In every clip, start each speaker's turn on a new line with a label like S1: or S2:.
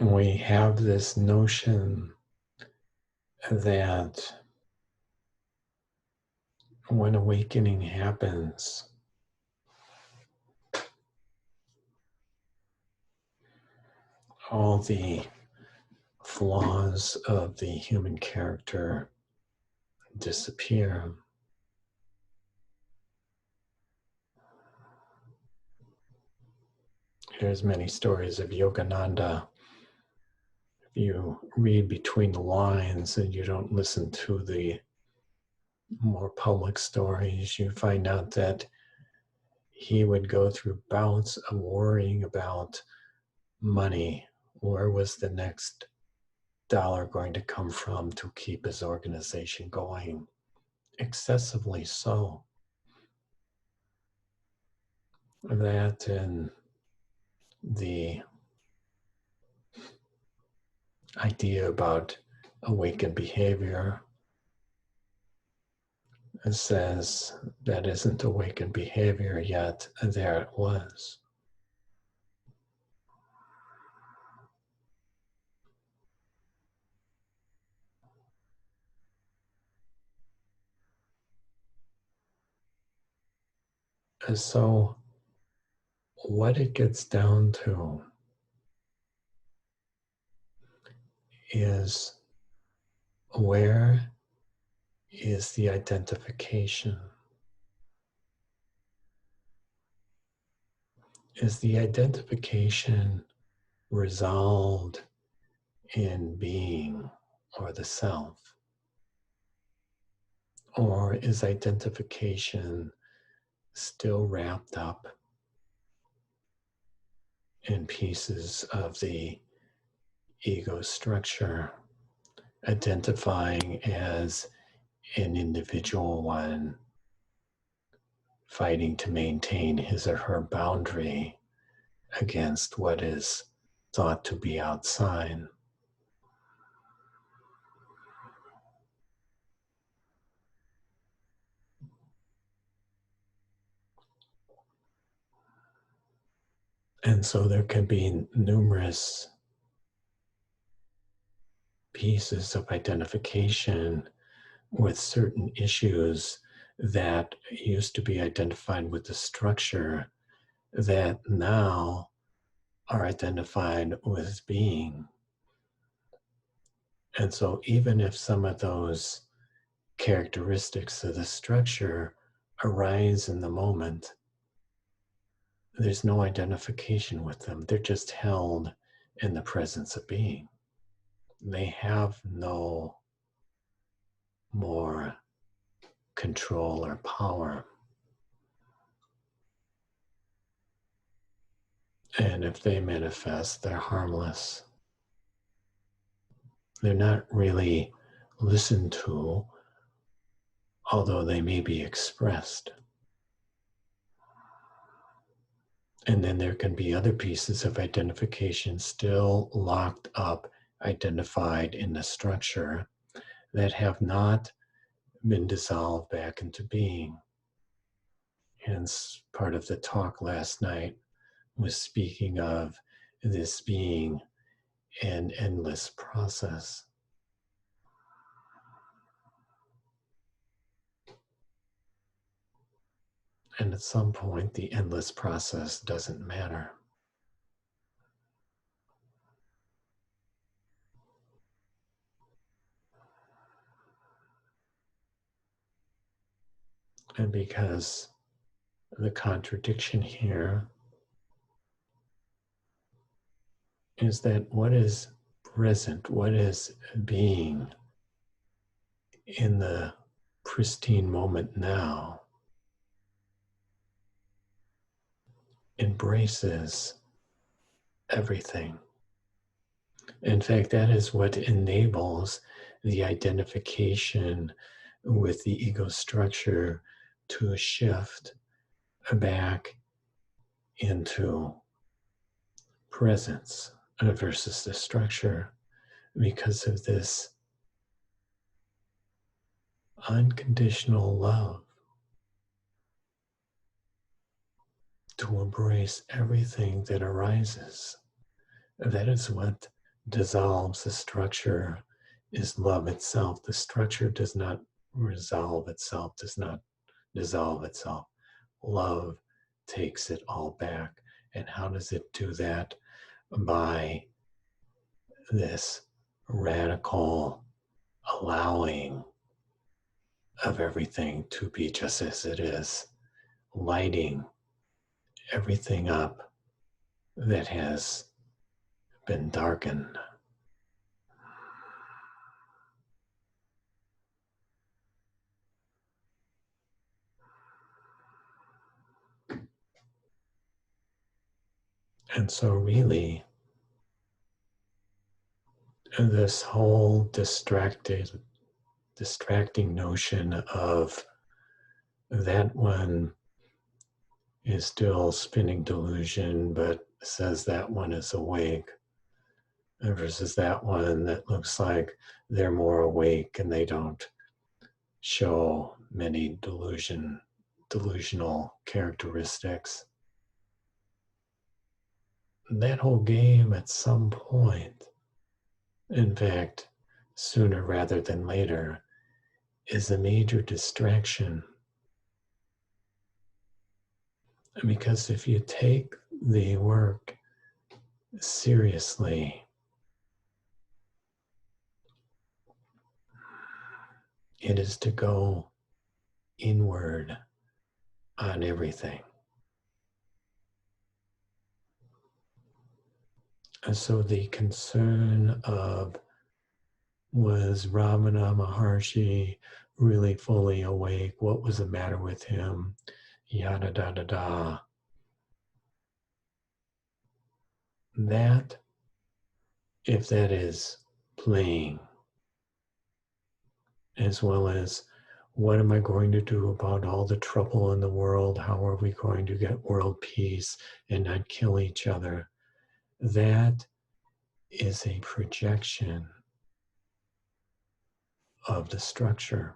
S1: we have this notion that when awakening happens, all the flaws of the human character disappear. There's many stories of Yogananda. If you read between the lines and you don't listen to the more public stories, you find out that he would go through bouts of worrying about money. Where was the next dollar going to come from to keep his organization going? Excessively so. That and the idea about awakened behavior says that isn't awakened behavior yet, and there it was. And so what it gets down to is, where is the identification? Is the identification resolved in being or the self? Or is identification still wrapped up in pieces of the ego structure, identifying as an individual one, fighting to maintain his or her boundary against what is thought to be outside? And so there can be numerous pieces of identification with certain issues that used to be identified with the structure that now are identified with being. And so even if some of those characteristics of the structure arise in the moment, there's no identification with them. They're just held in the presence of being. They have no more control or power. And if they manifest, they're harmless. They're not really listened to, although they may be expressed. And then there can be other pieces of identification still locked up, identified in the structure, that have not been dissolved back into being. Hence, part of the talk last night was speaking of this being an endless process. And at some point, the endless process doesn't matter. And because the contradiction here is that what is present, what is being in the pristine moment now, embraces everything. In fact, that is what enables the identification with the ego structure to shift back into presence versus the structure, because of this unconditional love to embrace everything that arises. That is what dissolves the structure is love itself. The structure does not resolve itself, does not dissolve itself. Love takes it all back. And how does it do that? By this radical allowing of everything to be just as it is, lighting everything up that has been darkened. And so really, this whole distracting notion of that one is still spinning delusion, but says that one is awake, versus that one that looks like they're more awake and they don't show many delusional characteristics. That whole game at some point, in fact, sooner rather than later, is a major distraction. Because if you take the work seriously, it is to go inward on everything. And so the concern of, was Ramana Maharshi really fully awake? What was the matter with him? Yada da da da. That, if that is playing, as well as what am I going to do about all the trouble in the world? How are we going to get world peace and not kill each other? That is a projection of the structure.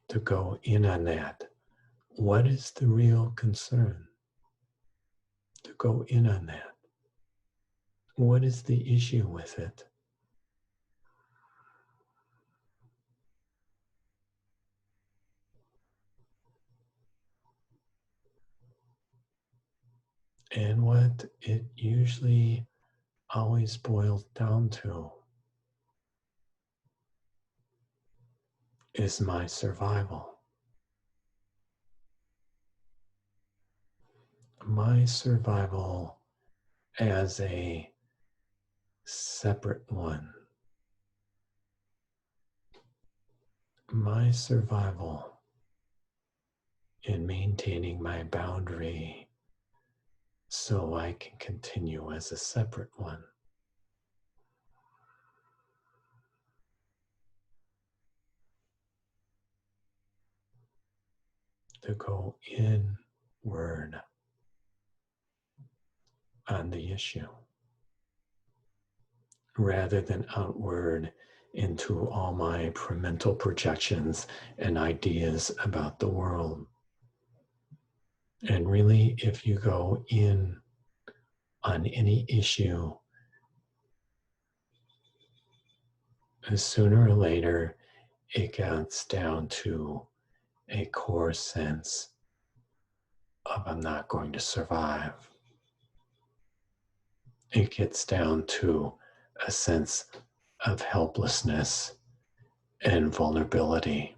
S1: To go in on that. What is the real concern? To go in on that. What is the issue with it? And what it usually always boils down to is my survival. My survival as a separate one. My survival in maintaining my boundary so I can continue as a separate one. To go inward on the issue rather than outward into all my mental projections and ideas about the world. And really, if you go in on any issue, sooner or later, it gets down to a core sense of I'm not going to survive. It gets down to a sense of helplessness and vulnerability.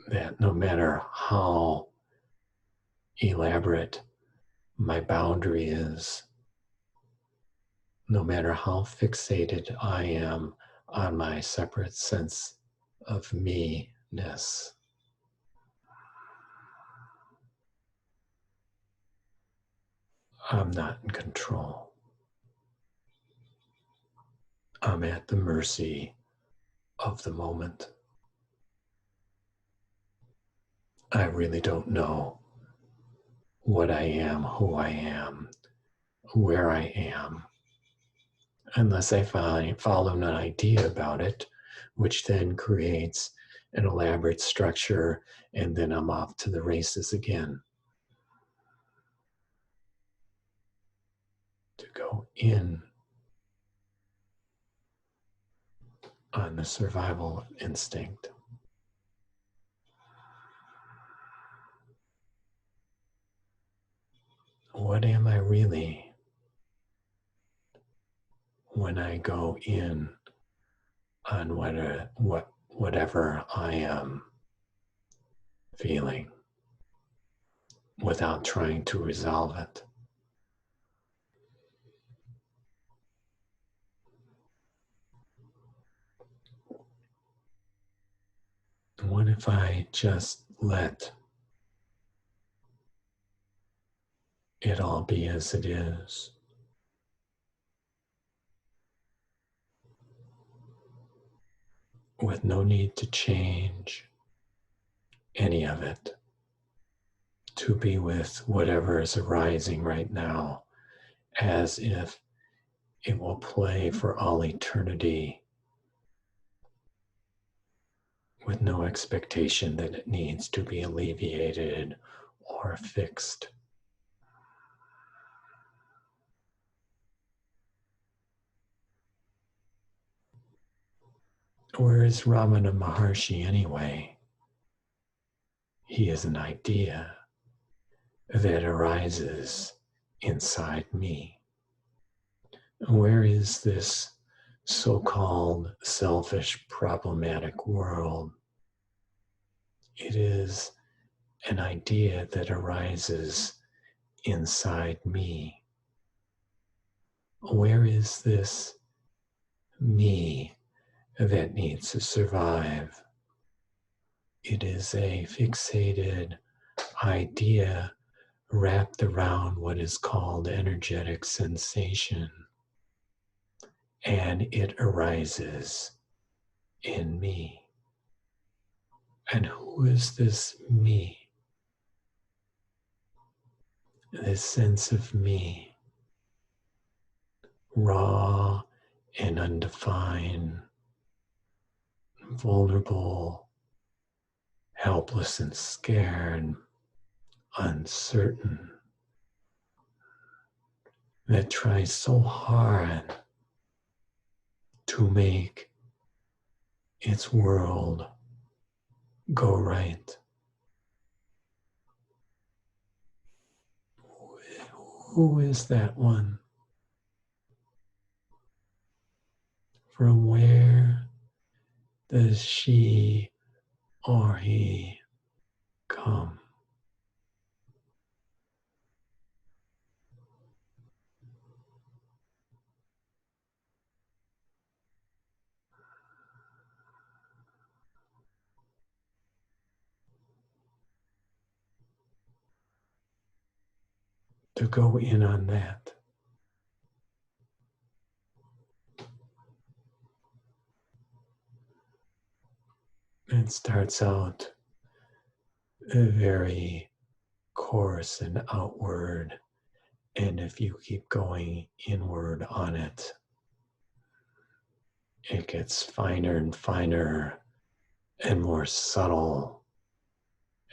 S1: That no matter how elaborate my boundary is, no matter how fixated I am on my separate sense of me-ness, I'm not in control. I'm at the mercy of the moment. I really don't know what I am, who I am, where I am, unless I follow an idea about it, which then creates an elaborate structure, and then I'm off to the races again. to go in on the survival instinct. What am I really when I go in on whatever I am feeling without trying to resolve it? What if I just let it all be as it is? With no need to change any of it, to be with whatever is arising right now as if it will play for all eternity, with no expectation that it needs to be alleviated or fixed. Where is Ramana Maharshi anyway? He is an idea that arises inside me. Where is this so-called selfish, problematic world? It is an idea that arises inside me. Where is this me that needs to survive? It is a fixated idea wrapped around what is called energetic sensation, and it arises in me. And who is this me? This sense of me, raw and undefined, vulnerable, helpless and scared, uncertain, that tries so hard to make its world go right. Who is that one? From where does she or he come? To go in on that. It starts out very coarse and outward, and if you keep going inward on it, it gets finer and finer and more subtle,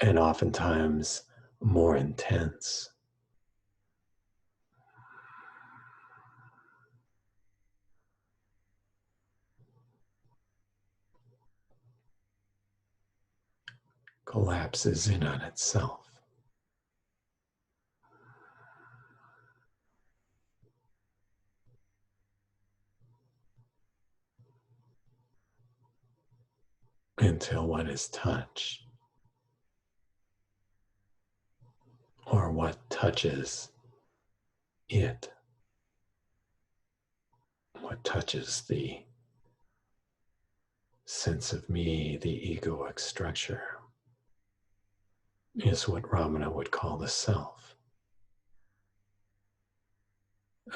S1: and oftentimes more intense. Collapses in on itself. Until what is touched, or what touches it, what touches the sense of me, the egoic structure, is what Ramana would call the self.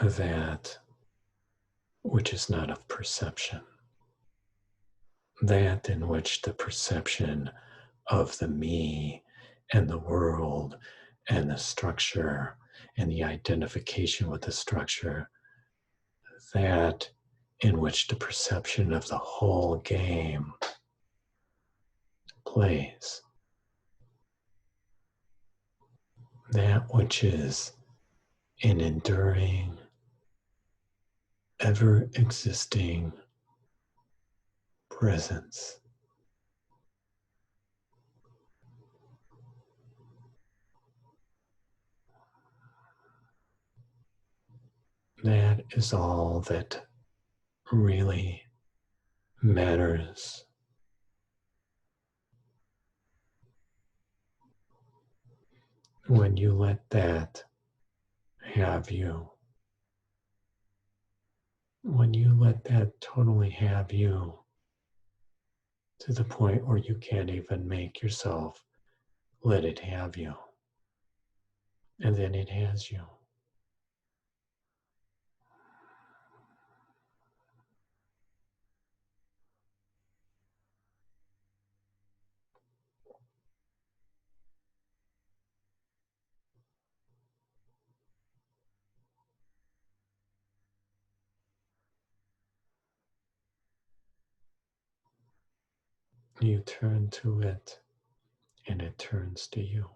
S1: That which is not of perception. That in which the perception of the me and the world and the structure and the identification with the structure, that in which the perception of the whole game plays. That which is an enduring, ever existing presence. That is all that really matters. When you let that have you, when you let that totally have you to the point where you can't even make yourself let it have you, and then it has you. You turn to it, and it turns to you.